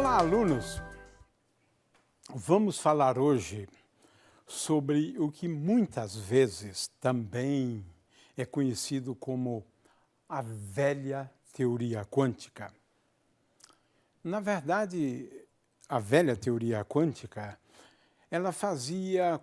Olá, alunos! Vamos falar hoje sobre o que muitas vezes também é conhecido como a velha teoria quântica. Na verdade, a velha teoria quântica, ela fazia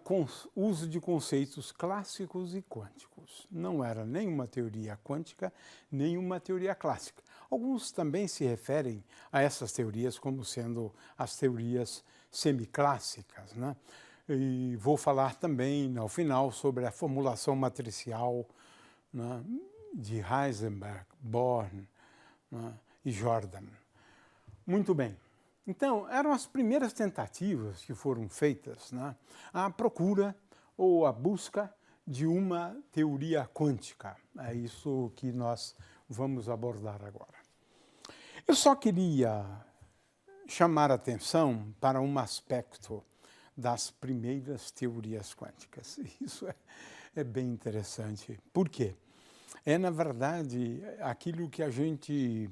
uso de conceitos clássicos e quânticos. Não era nem uma teoria quântica, nem uma teoria clássica. Alguns também se referem a essas teorias como sendo as teorias semiclássicas, né? E vou falar também, ao final, sobre a formulação matricial, né, de Heisenberg, Born, né, e Jordan. Muito bem. Então, eram as primeiras tentativas que foram feitas, né, à procura ou à busca de uma teoria quântica. É isso que nós vamos abordar agora. Eu só queria chamar a atenção para um aspecto das primeiras teorias quânticas. Isso é bem interessante. Por quê? É, na verdade, aquilo que a gente...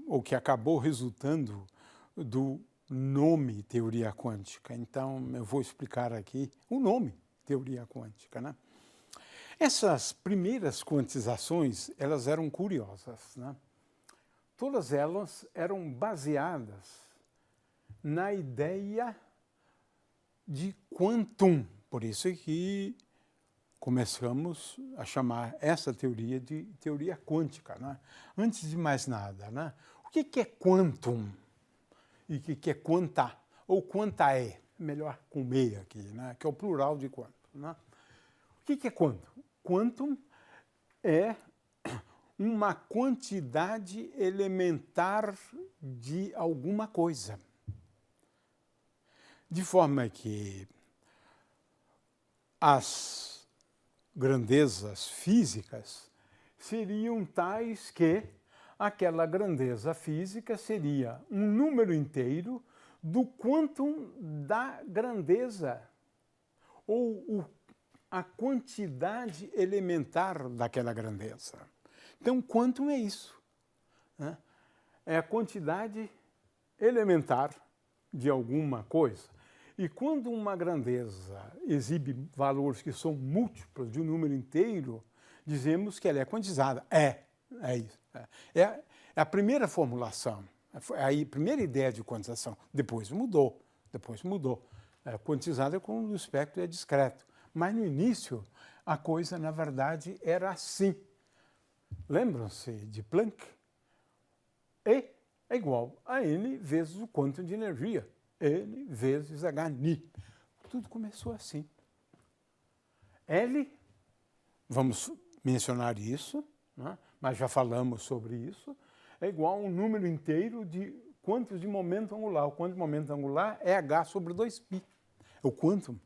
ou que acabou resultando do nome teoria quântica. Então, eu vou explicar aqui o nome teoria quântica, né? Essas primeiras quantizações, elas eram curiosas, né? Todas elas eram baseadas na ideia de quantum. Por isso é que começamos a chamar essa teoria de teoria quântica, né? Antes de mais nada, né? O que é quantum? E o que é quanta? Ou quantae? Melhor com E aqui, né? Que é o plural de quantum, né? O que é quantum? Quantum é uma quantidade elementar de alguma coisa. De forma que as grandezas físicas seriam tais que aquela grandeza física seria um número inteiro do quantum da grandeza, ou a quantidade elementar daquela grandeza. Então, quantum é isso, né? É a quantidade elementar de alguma coisa. E quando uma grandeza exibe valores que são múltiplos de um número inteiro, dizemos que ela é quantizada. É isso. É a primeira formulação, é a primeira ideia de quantização. Depois mudou. Quantizada quando o espectro é discreto. Mas no início, a coisa, na verdade, era assim. Lembram-se de Planck? E é igual a n vezes o quantum de energia. N vezes hν. Tudo começou assim. L, vamos mencionar isso, né? Mas já falamos sobre isso, é igual a um número inteiro de quantos de momento angular. O quantum de momento angular é h sobre 2π. O quantum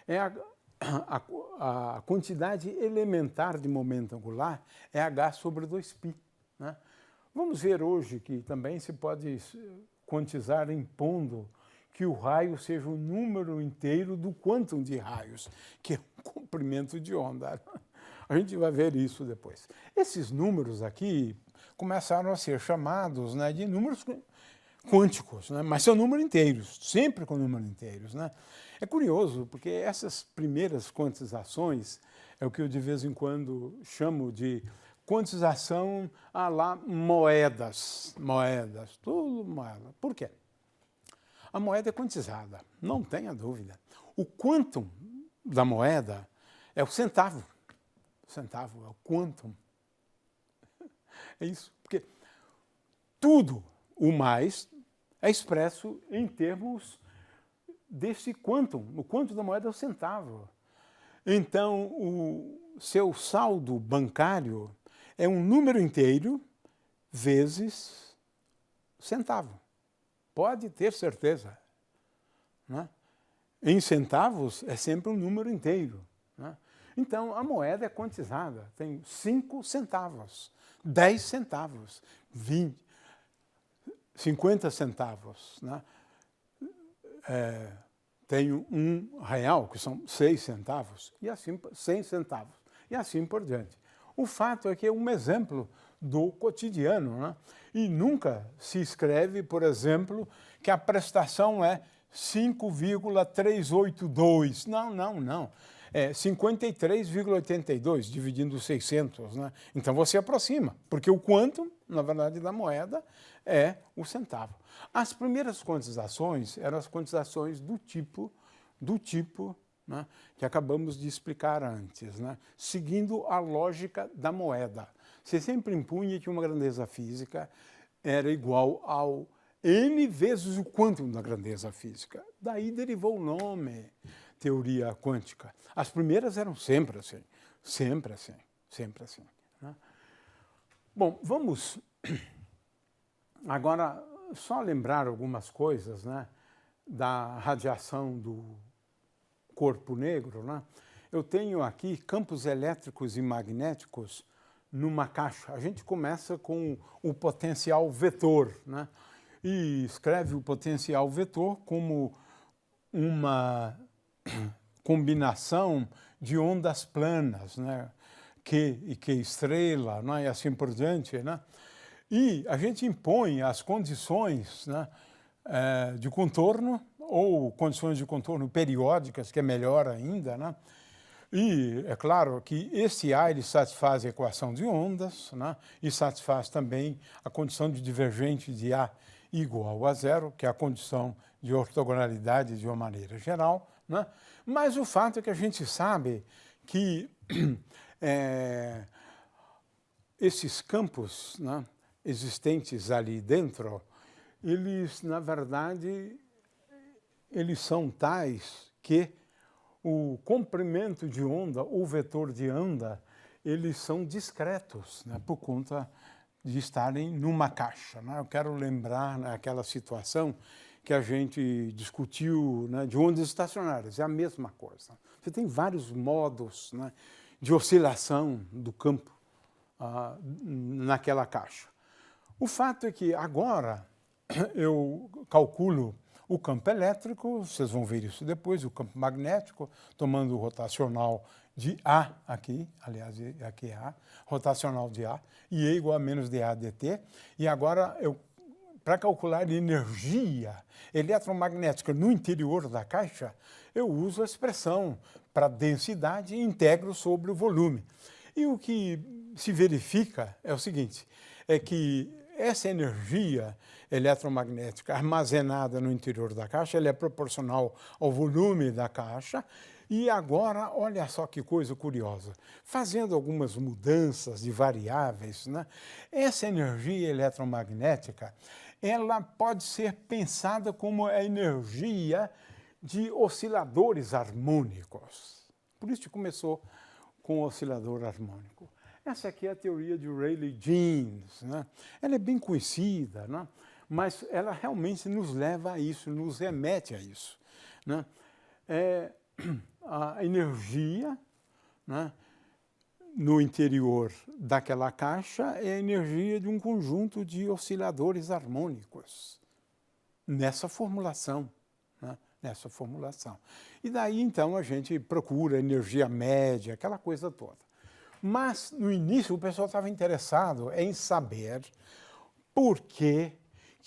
é a quantidade elementar de momento angular é h sobre 2π. Né? Vamos ver hoje que também se pode quantizar impondo que o raio seja o número inteiro do quantum de raios, que é um comprimento de onda. A gente vai ver isso depois. Esses números aqui começaram a ser chamados, né, de números quânticos, né, mas são números inteiros, sempre com números inteiros, né? É curioso, porque essas primeiras quantizações é o que eu de vez em quando chamo de quantização à la moedas, tudo moeda. Por quê? A moeda é quantizada, não tenha dúvida. O quantum da moeda é o centavo. O centavo é o quantum. É isso, porque tudo o mais é expresso em termos desse quantum. O quantum da moeda é o centavo. Então, o seu saldo bancário é um número inteiro vezes centavo. Pode ter certeza, né? Em centavos é sempre um número inteiro, né? Então, a moeda é quantizada. Tem 5 centavos, 10 centavos, 20, 50 centavos, né? Tem R$1, que são 6 centavos, e assim 100 centavos, e assim por diante. O fato é que é um exemplo do cotidiano, né? E nunca se escreve, por exemplo, que a prestação é 5,382. Não. É 53,82 dividindo 600, né? Então você aproxima, porque o quantum, na verdade, da moeda é o centavo. As primeiras quantizações eram as quantizações do tipo, né, que acabamos de explicar antes, né, seguindo a lógica da moeda. Você sempre impunha que uma grandeza física era igual ao n vezes o quantum da grandeza física. Daí derivou o nome teoria quântica. As primeiras eram sempre assim. Né? Bom, vamos agora só lembrar algumas coisas, né, da radiação do corpo negro, né? Eu tenho aqui campos elétricos e magnéticos numa caixa. A gente começa com o potencial vetor, né? E escreve o potencial vetor como uma combinação de ondas planas, né? Q e Q estrela, né? E assim por diante, né? E a gente impõe as condições, né, de contorno, ou condições de contorno periódicas, que é melhor ainda, né? E é claro que esse A ele satisfaz a equação de ondas, né? E satisfaz também a condição de divergente de A igual a zero, que é a condição de ortogonalidade de uma maneira geral, né? Mas o fato é que a gente sabe que esses campos, né, existentes ali dentro, eles, na verdade, eles são tais que o comprimento de onda, o vetor de onda, eles são discretos, né, por conta de estarem numa caixa, né? Eu quero lembrar, né, aquela situação que a gente discutiu, né, de ondas estacionárias, é a mesma coisa. Você tem vários modos, né, de oscilação do campo naquela caixa. O fato é que agora eu calculo o campo elétrico, vocês vão ver isso depois, o campo magnético, tomando o rotacional de A aqui, aliás, aqui é A, rotacional de A, e E igual a menos dA dt. E agora, para calcular energia eletromagnética no interior da caixa, eu uso a expressão para densidade e integro sobre o volume. E o que se verifica é o seguinte, é que essa energia eletromagnética armazenada no interior da caixa, ela é proporcional ao volume da caixa. E agora, olha só que coisa curiosa, fazendo algumas mudanças de variáveis, né, essa energia eletromagnética, ela pode ser pensada como a energia de osciladores harmônicos. Por isso que começou com o oscilador harmônico. Essa aqui é a teoria de Rayleigh-Jeans, né? Ela é bem conhecida, né? Mas ela realmente nos leva a isso, nos remete a isso, né? A energia, né, no interior daquela caixa é a energia de um conjunto de osciladores harmônicos, nessa formulação, né? Nessa formulação. E daí, então, a gente procura energia média, aquela coisa toda. Mas, no início, o pessoal estava interessado em saber por que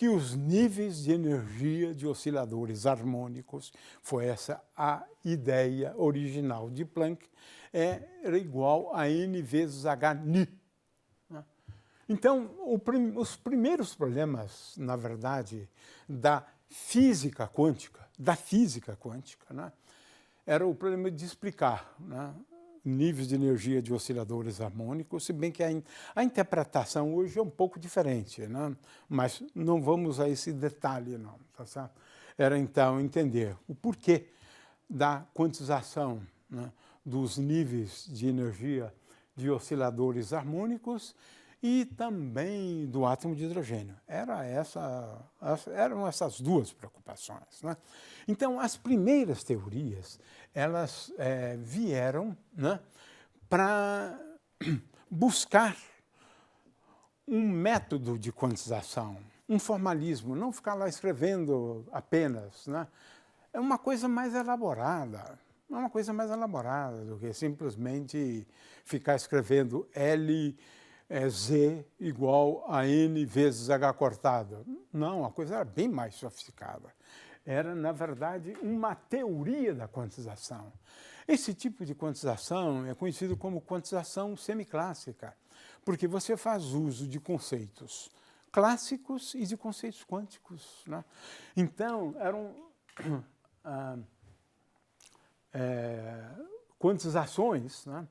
os níveis de energia de osciladores harmônicos, foi essa a ideia original de Planck, era igual a n vezes h-ni. Então, os primeiros problemas, na verdade, da física quântica, né, era o problema de explicar, né, níveis de energia de osciladores harmônicos, se bem que a interpretação hoje é um pouco diferente, né? Mas não vamos a esse detalhe, não. Tá certo? Era, então, entender o porquê da quantização, né, dos níveis de energia de osciladores harmônicos e também do átomo de hidrogênio. Eram essas duas preocupações, né? Então, as primeiras teorias, elas vieram, né, para buscar um método de quantização, um formalismo, não ficar lá escrevendo apenas, né? É uma coisa mais elaborada, do que simplesmente ficar escrevendo L é Z igual a N vezes H cortado. Não, a coisa era bem mais sofisticada. Era, na verdade, uma teoria da quantização. Esse tipo de quantização é conhecido como quantização semiclássica, porque você faz uso de conceitos clássicos e de conceitos quânticos, né? Então, eram quantizações, né,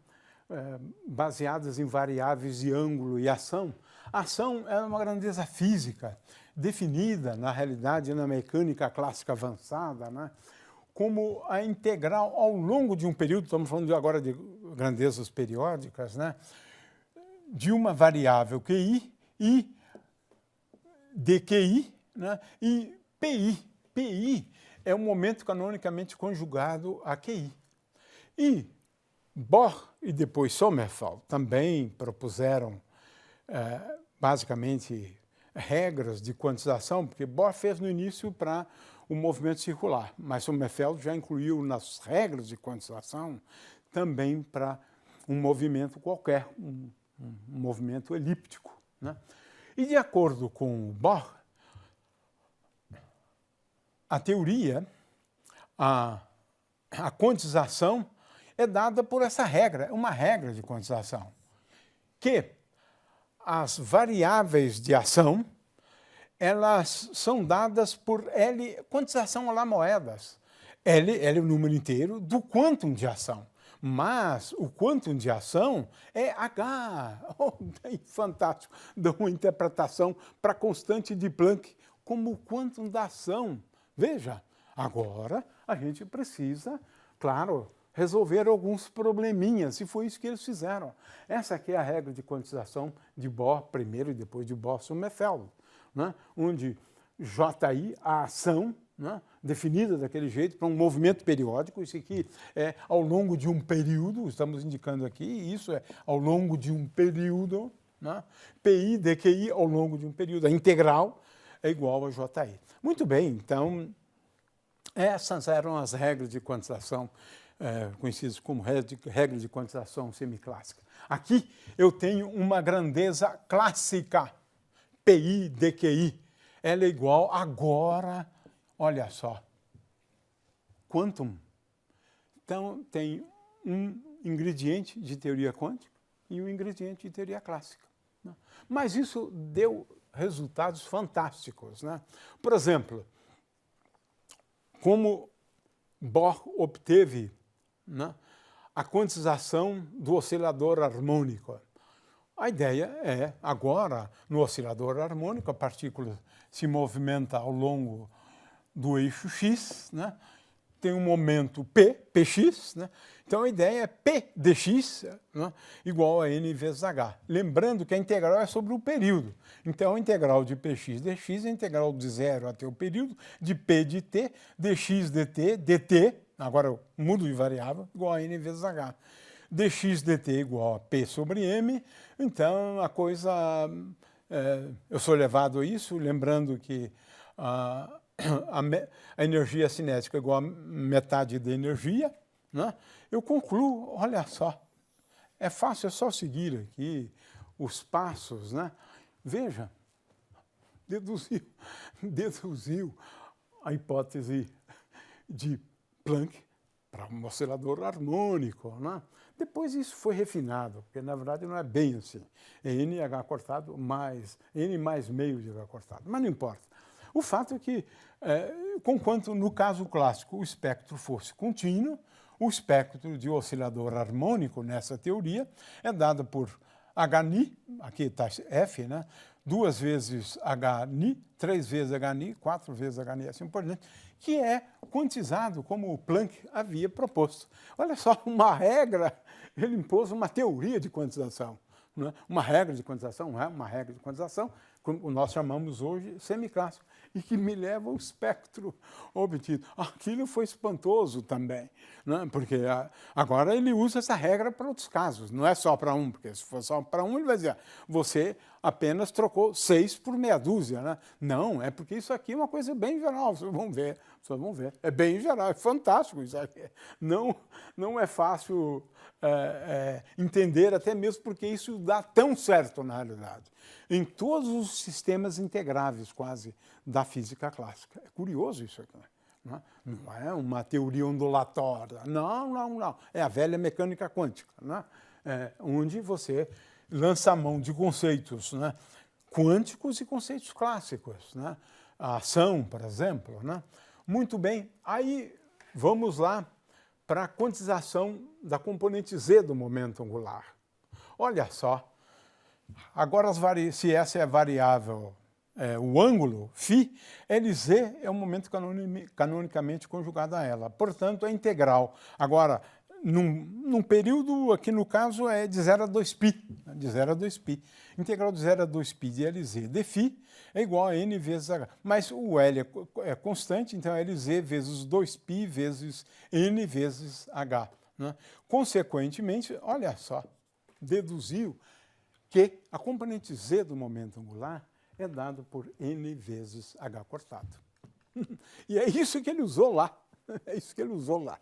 baseadas em variáveis de ângulo e ação. A ação é uma grandeza física, definida, na realidade, na mecânica clássica avançada, né, como a integral ao longo de um período, estamos falando agora de grandezas periódicas, né, de uma variável QI e dQI, né, e PI. PI é um momento canonicamente conjugado a QI. E Bohr e depois Sommerfeld também propuseram, basicamente, regras de quantização, porque Bohr fez no início para o movimento circular, mas Sommerfeld já incluiu nas regras de quantização também para um movimento qualquer, um movimento elíptico, né? E de acordo com Bohr, a teoria, a quantização é dada por essa regra, uma regra de quantização, que as variáveis de ação, elas são dadas por L, quantização a lá moedas. L é o número inteiro do quantum de ação. Mas o quantum de ação é H. Oh, fantástico! Dá uma interpretação para a constante de Planck como o quantum da ação. Veja, agora a gente precisa, claro, resolver alguns probleminhas, e foi isso que eles fizeram. Essa aqui é a regra de quantização de Bohr primeiro e depois de Bohr-Sommerfeld, né? Onde JI, a ação, né, definida daquele jeito para um movimento periódico, isso aqui é ao longo de um período, estamos indicando aqui, isso é ao longo de um período, né? PI, dQI ao longo de um período, a integral é igual a JI. Muito bem, então, essas eram as regras de quantização, conhecidas como regra de quantização semiclássica. Aqui eu tenho uma grandeza clássica, PI, dQI. Ela é igual agora, olha só, quantum. Então, tem um ingrediente de teoria quântica e um ingrediente de teoria clássica, né? Mas isso deu resultados fantásticos, né? Por exemplo, como Bohr obteve, né, a quantização do oscilador harmônico. A ideia é, agora, no oscilador harmônico, a partícula se movimenta ao longo do eixo x, né? Tem um momento P, Px, né? Então a ideia é P dx, né, igual a n vezes h. Lembrando que a integral é sobre o período. Então a integral de Px dx é a integral de zero até o período, de P de t, dx dt, dt, agora eu mudo de variável, igual a n vezes h. Dx dt igual a P sobre m, então a coisa, eu sou levado a isso, lembrando que a energia cinética é igual a metade da energia, né? Eu concluo, olha só, é fácil, é só seguir aqui os passos, né? Veja, deduziu a hipótese de Planck para um oscilador harmônico, né? Depois isso foi refinado, porque na verdade não é bem assim. É NH cortado mais N mais meio de H cortado, mas não importa. O fato é que, conquanto no caso clássico o espectro fosse contínuo, o espectro de oscilador harmônico nessa teoria é dado por Hni, aqui está F, né? 2 vezes Hni, 3 vezes Hni, 4 vezes Hni, assim por diante, que é quantizado como o Planck havia proposto. Olha só, uma regra, ele impôs uma teoria de quantização, né? Uma regra de quantização, não é uma regra de quantização, como nós chamamos hoje semiclássico, e que me leva ao espectro obtido. Aquilo foi espantoso também, né? Porque agora ele usa essa regra para outros casos, não é só para um, porque se for só para um, ele vai dizer, você apenas trocou 6 por meia dúzia, né? Não, é porque isso aqui é uma coisa bem geral, vocês vão ver, É bem geral, é fantástico isso aqui. Não é fácil entender, até mesmo porque isso dá tão certo na realidade. Em todos os sistemas integráveis, quase, da física clássica. É curioso isso aqui. Não é uma teoria ondulatória. Não. É a velha mecânica quântica, né? Onde você lança a mão de conceitos, né, quânticos e conceitos clássicos, né? A ação, por exemplo, né? Muito bem, aí vamos lá para a quantização da componente Z do momento angular. Olha só, agora se essa é a variável, o ângulo, φ, Lz é o momento canonicamente conjugado a ela, portanto é integral. Agora, num período, aqui no caso, é de 0 a 2π. De 0 a 2π. Integral de 0 a 2π de Lz de φ é igual a n vezes h. Mas o L é constante, então é Lz vezes 2π vezes n vezes h. Né? Consequentemente, olha só, deduziu que a componente z do momento angular é dado por n vezes h cortado. E é isso que ele usou lá. É isso que ele usou lá.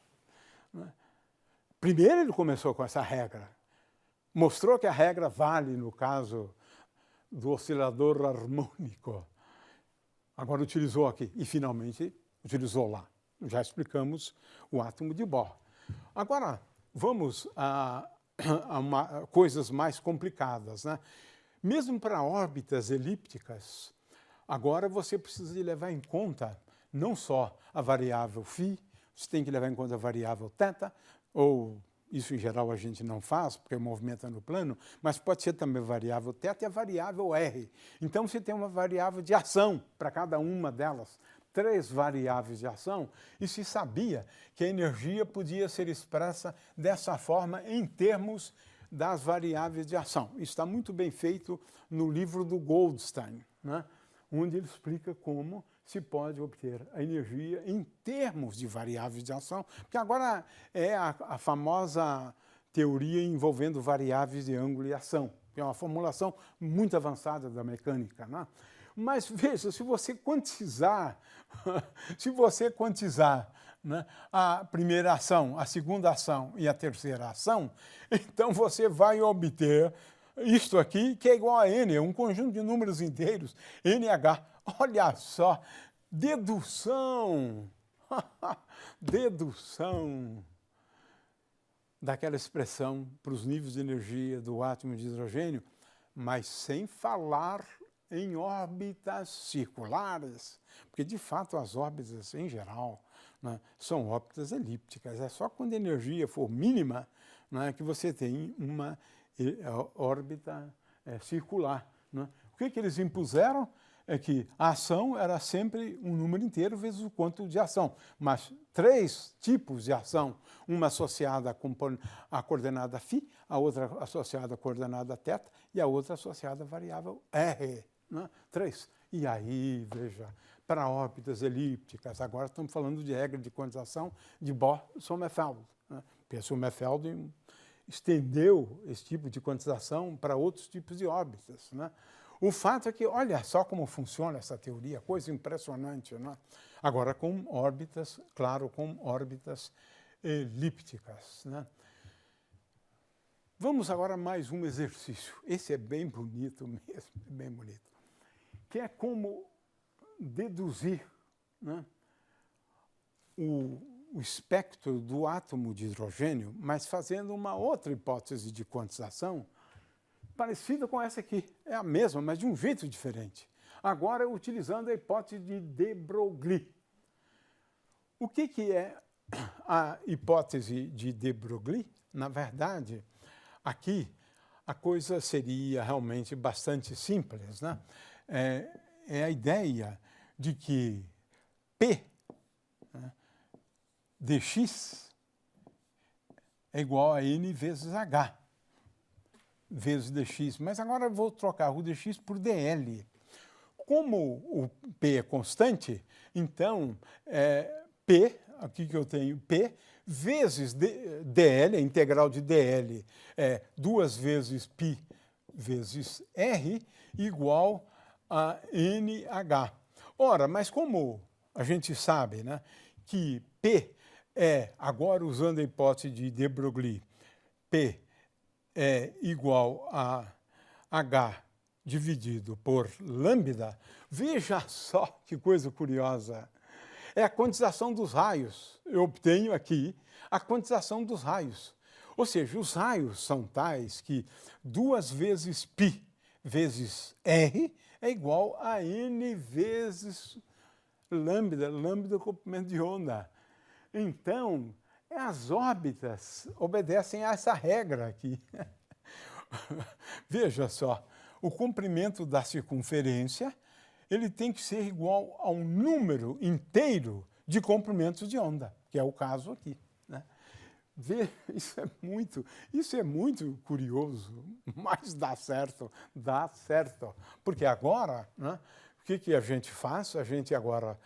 Primeiro ele começou com essa regra. Mostrou que a regra vale no caso do oscilador harmônico. Agora utilizou aqui e finalmente utilizou lá. Já explicamos o átomo de Bohr. Agora vamos a coisas mais complicadas, né? Mesmo para órbitas elípticas, agora você precisa de levar em conta não só a variável φ, você tem que levar em conta a variável θ, ou isso em geral a gente não faz, porque o movimento é no plano, mas pode ser também a variável θ e a variável r. Então você tem uma variável de ação para cada uma delas, 3 variáveis de ação, e se sabia que a energia podia ser expressa dessa forma em termos das variáveis de ação. Isso está muito bem feito no livro do Goldstein, né? Onde ele explica como se pode obter a energia em termos de variáveis de ação, porque agora é a famosa teoria envolvendo variáveis de ângulo e ação, que é uma formulação muito avançada da mecânica, né? Mas veja, se você quantizar, né, a primeira ação, a segunda ação e a terceira ação, então você vai obter isto aqui, que é igual a n, é um conjunto de números inteiros, nh. Olha só, dedução, dedução daquela expressão para os níveis de energia do átomo de hidrogênio, mas sem falar em órbitas circulares, porque de fato as órbitas em geral, né, são órbitas elípticas, é só quando a energia for mínima, né, que você tem uma órbita circular. Né? O que eles impuseram é que a ação era sempre um número inteiro vezes o quanto de ação, mas 3 tipos de ação, uma associada à coordenada φ, a outra associada à coordenada θ e a outra associada à variável r. Né? 3. E aí, veja, para órbitas elípticas, agora estamos falando de regra de quantização de Bohr-Sommerfeld. Né? Porque Sommerfeld estendeu esse tipo de quantização para outros tipos de órbitas. Né? O fato é que, olha só como funciona essa teoria, coisa impressionante. Né? Agora com órbitas, claro, com órbitas elípticas. Né? Vamos agora a mais um exercício. Esse é bem bonito mesmo, bem bonito. Que é como deduzir, né, o espectro do átomo de hidrogênio, mas fazendo uma outra hipótese de quantização parecida com essa aqui. É a mesma, mas de um jeito diferente. Agora, utilizando a hipótese de de Broglie. O que é a hipótese de de Broglie? Na verdade, aqui a coisa seria realmente bastante simples, né? É a ideia de que P, né, dx é igual a n vezes h, vezes dx. Mas agora eu vou trocar o dx por dl. Como o P é constante, então P, aqui que eu tenho P, vezes dl, a integral de dl é 2 vezes π vezes r, igual a NH. Ora, mas como a gente sabe, né, que P é, agora usando a hipótese de de Broglie, P é igual a H dividido por lambda, veja só que coisa curiosa. É a quantização dos raios. Eu obtenho aqui a quantização dos raios. Ou seja, os raios são tais que 2 vezes π vezes r é igual a n vezes lambda, lambda é o comprimento de onda. Então, as órbitas obedecem a essa regra aqui. Veja só, o comprimento da circunferência ele tem que ser igual a um número inteiro de comprimentos de onda, que é o caso aqui, né? Isso é muito curioso, mas dá certo. Porque agora, né, o que a gente faz? A gente agora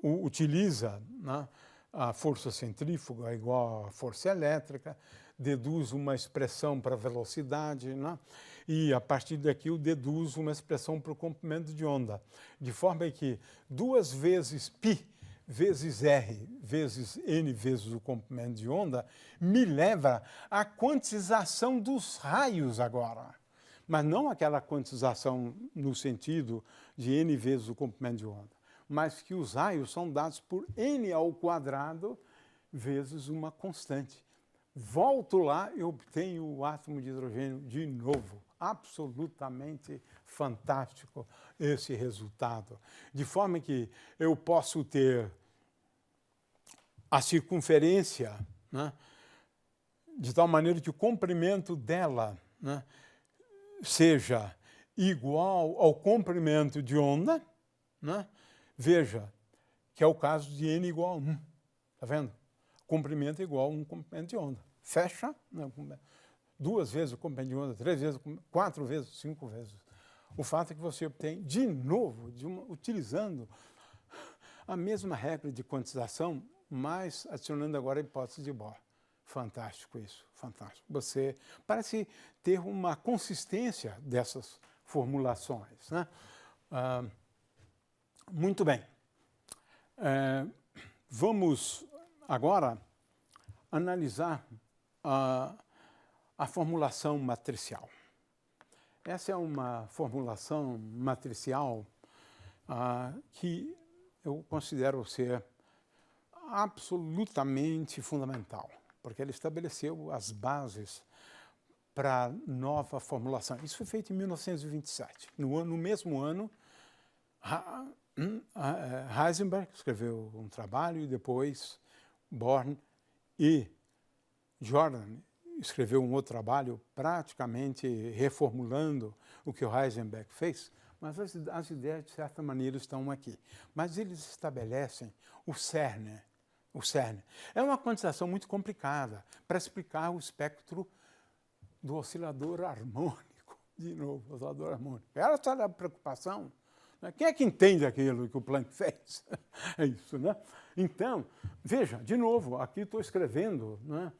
utiliza, né, a força centrífuga igual à força elétrica, deduz uma expressão para a velocidade, né, e a partir daqui eu deduzo uma expressão para o comprimento de onda, de forma que 2 vezes π vezes r vezes n vezes o comprimento de onda me leva à quantização dos raios agora. Mas não aquela quantização no sentido de n vezes o comprimento de onda, mas que os raios são dados por n ao quadrado vezes uma constante. Volto lá e obtenho o átomo de hidrogênio de novo. Absolutamente fantástico esse resultado. De forma que eu posso ter a circunferência, né, de tal maneira que o comprimento dela, né, seja igual ao comprimento de onda, né? Veja que é o caso de n igual a 1. Está vendo? Comprimento é igual a um comprimento de onda. Fecha, né, 2 vezes o comprimento de onda, 3 vezes, 4 vezes, 5 vezes. O fato é que você obtém, de novo, utilizando a mesma regra de quantização, mas adicionando agora a hipótese de Bohr. Fantástico isso, fantástico. Você parece ter uma consistência dessas formulações, né? Muito bem. Vamos agora analisar a formulação matricial. Essa é uma formulação matricial que eu considero ser absolutamente fundamental, porque ele estabeleceu as bases para a nova formulação. Isso foi feito em 1927. No mesmo ano, Heisenberg escreveu um trabalho e depois Born e Jordan escreveu um outro trabalho praticamente reformulando o que o Heisenberg fez, mas as ideias, de certa maneira, estão aqui. Mas eles estabelecem o CERN. O CERN é uma quantização muito complicada para explicar o espectro do oscilador harmônico. De novo, oscilador harmônico. Essa é a preocupação. Né? Quem é que entende aquilo que o Planck fez? É isso, né? Então, veja, de novo, aqui estou escrevendo, né,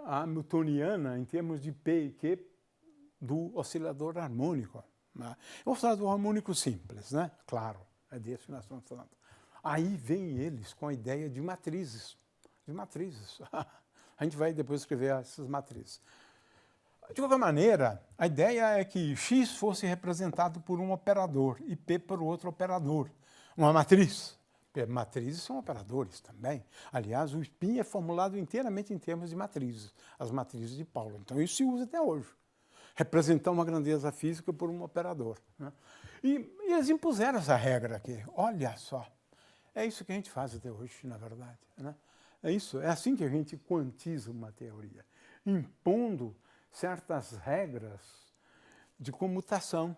a hamiltoniana em termos de P e Q do oscilador harmônico. Né? É um oscilador harmônico simples, né? Claro, é desse que nós estamos falando. Aí vem eles com a ideia de matrizes. A gente vai depois escrever essas matrizes. De qualquer maneira, a ideia é que X fosse representado por um operador e P por outro operador. Uma matriz. Matrizes são operadores também. Aliás, o spin é formulado inteiramente em termos de matrizes, as matrizes de Pauli. Então, isso se usa até hoje. Representar uma grandeza física por um operador. Né? E eles impuseram essa regra aqui. Olha só. É isso que a gente faz até hoje, na verdade. Né? É assim que a gente quantiza uma teoria, impondo certas regras de comutação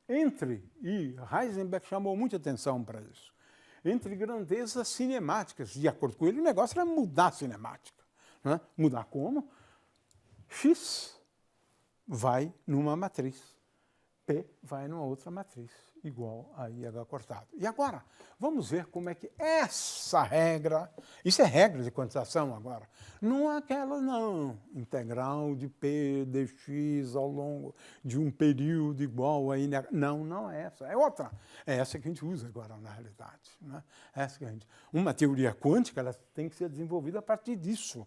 e Heisenberg chamou muita atenção para isso, entre grandezas cinemáticas. De acordo com ele, o negócio era mudar a cinemática. Né? Mudar como? X vai numa matriz. P vai numa outra matriz, igual a IH cortado. E agora, vamos ver como é que essa regra, isso é regra de quantização agora, não é aquela não, integral de P dx ao longo de um período igual a INH, não é essa, é outra. É essa que a gente usa agora na realidade. Né? Essa que uma teoria quântica ela tem que ser desenvolvida a partir disso.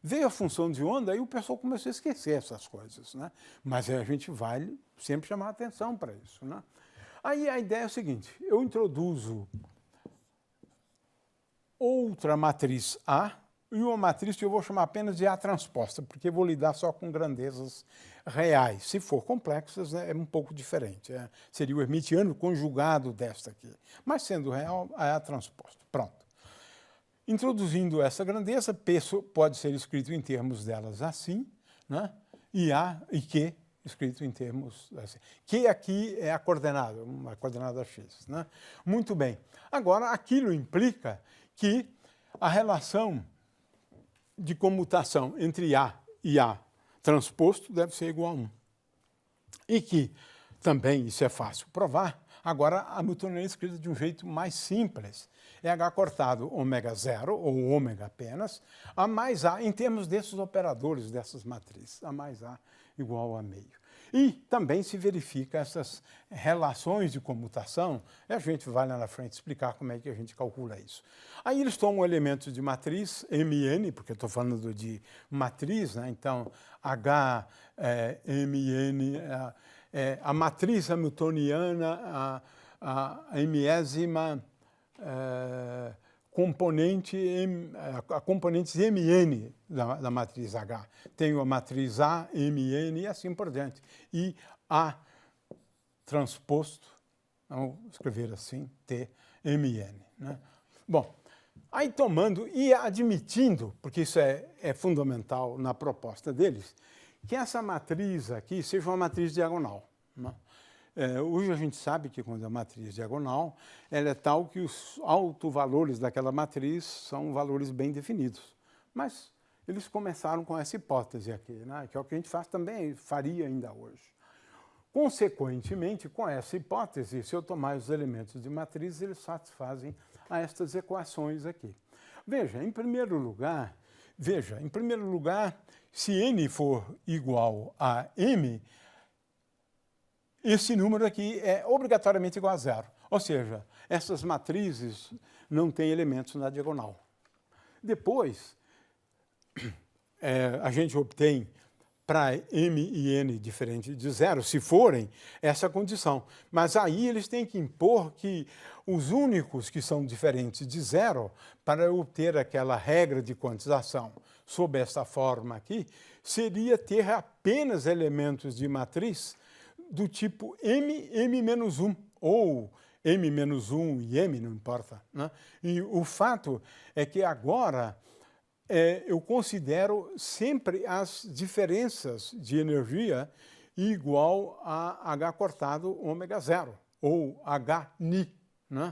Veio a função de onda e o pessoal começou a esquecer essas coisas, né? Mas a gente vai sempre chamar atenção para isso, né? Aí a ideia é o seguinte, eu introduzo outra matriz A e uma matriz que eu vou chamar apenas de A transposta, porque eu vou lidar só com grandezas reais. Se for complexas, né, é um pouco diferente. Seria o hermitiano conjugado desta aqui. Mas sendo real, é A transposta. Pronto. Introduzindo essa grandeza, P pode ser escrito em termos delas assim, né? E A e Q escrito em termos assim. Q aqui é a coordenada, uma coordenada x. Né? Muito bem. Agora, aquilo implica que a relação de comutação entre A e A transposto deve ser igual a 1. E que, também, isso é fácil provar, agora a Hamiltoniana é escrita de um jeito mais simples. É H cortado ômega zero, ou ômega apenas, A mais A, em termos desses operadores, dessas matrizes, A mais A igual a meio. E também se verifica essas relações de comutação, e a gente vai lá na frente explicar como é que a gente calcula isso. Aí eles tomam elementos de matriz, MN, porque eu estou falando de matriz, né? Então H, MN, a matriz hamiltoniana, a mésima componentes MN da matriz H. Tenho a matriz A, MN e assim por diante. E A transposto, vamos escrever assim, T, MN. Né? Bom, aí tomando e admitindo, porque isso é fundamental na proposta deles, que essa matriz aqui seja uma matriz diagonal. Né? Hoje a gente sabe que quando a matriz diagonal, ela é tal que os autovalores daquela matriz são valores bem definidos. Mas eles começaram com essa hipótese aqui, né? Que é o que a gente faria ainda hoje. Consequentemente, com essa hipótese, se eu tomar os elementos de matriz, eles satisfazem a estas equações aqui. Veja, em primeiro lugar, se n for igual a m, esse número aqui é obrigatoriamente igual a zero. Ou seja, essas matrizes não têm elementos na diagonal. Depois, a gente obtém para m e n diferente de zero, se forem, essa condição. Mas aí eles têm que impor que os únicos que são diferentes de zero, para obter aquela regra de quantização sob essa forma aqui, seria ter apenas elementos de matriz do tipo m-1, ou m-1 e m, não importa. Né? E o fato é que agora eu considero sempre as diferenças de energia igual a H cortado ômega zero, ou H-ni. Né?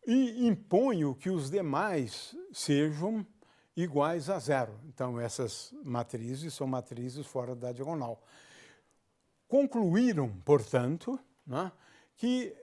E imponho que os demais sejam iguais a zero. Então, essas matrizes são matrizes fora da diagonal. Concluíram, portanto, né, que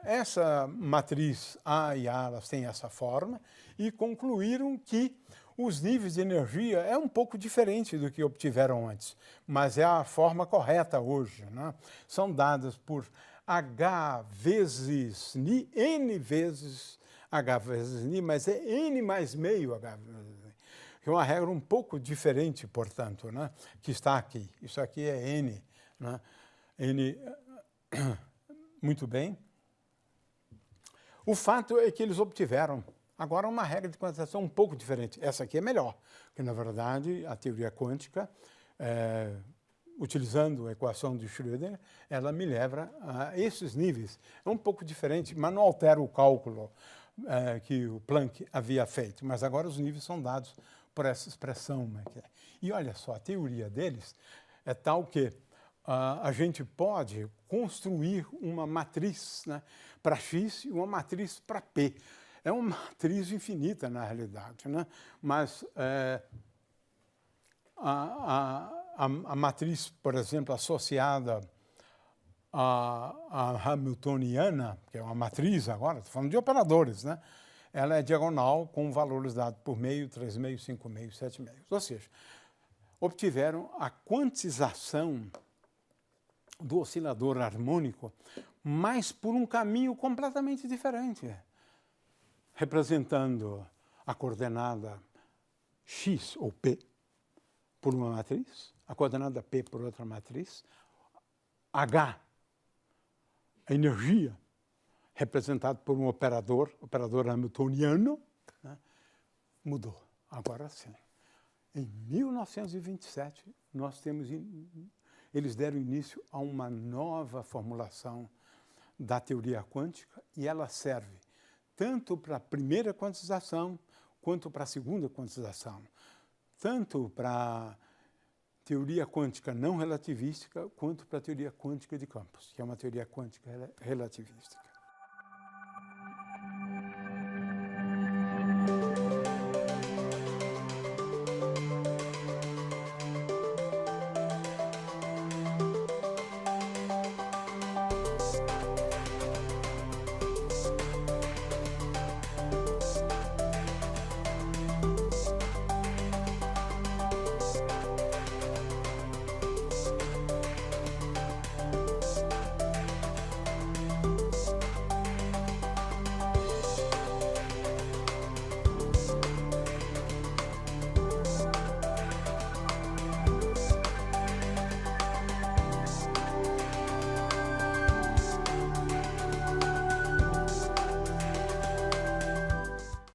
essa matriz A e A elas têm essa forma e concluíram que os níveis de energia é um pouco diferente do que obtiveram antes, mas é a forma correta hoje. Né? São dadas por H vezes Ni, N vezes H vezes Ni, mas é N mais meio H vezes Ni. É uma regra um pouco diferente, portanto, né, que está aqui. Isso aqui é N. Né? N, muito bem. O fato é que eles obtiveram agora uma regra de quantização um pouco diferente. Essa aqui é melhor, porque, na verdade, a teoria quântica, utilizando a equação de Schrödinger, ela me leva a esses níveis. É um pouco diferente, mas não altera o cálculo que o Planck havia feito. Mas agora os níveis são dados por essa expressão. E olha só, a teoria deles é tal que a gente pode construir uma matriz, né, para X e uma matriz para P. É uma matriz infinita, na realidade, né? Mas a matriz, por exemplo, associada a hamiltoniana, que é uma matriz agora, estou falando de operadores, né? Ela é diagonal com valores dados por meio, 3 meios, 5 meios, 7 meios. Ou seja, obtiveram a quantização do oscilador harmônico, mas por um caminho completamente diferente, representando a coordenada x ou p por uma matriz, a coordenada p por outra matriz, h, a energia, representado por um operador hamiltoniano, né, mudou. Agora sim. Em 1927, eles deram início a uma nova formulação da teoria quântica e ela serve tanto para a primeira quantização quanto para a segunda quantização, tanto para a teoria quântica não relativística quanto para a teoria quântica de campos, que é uma teoria quântica relativística.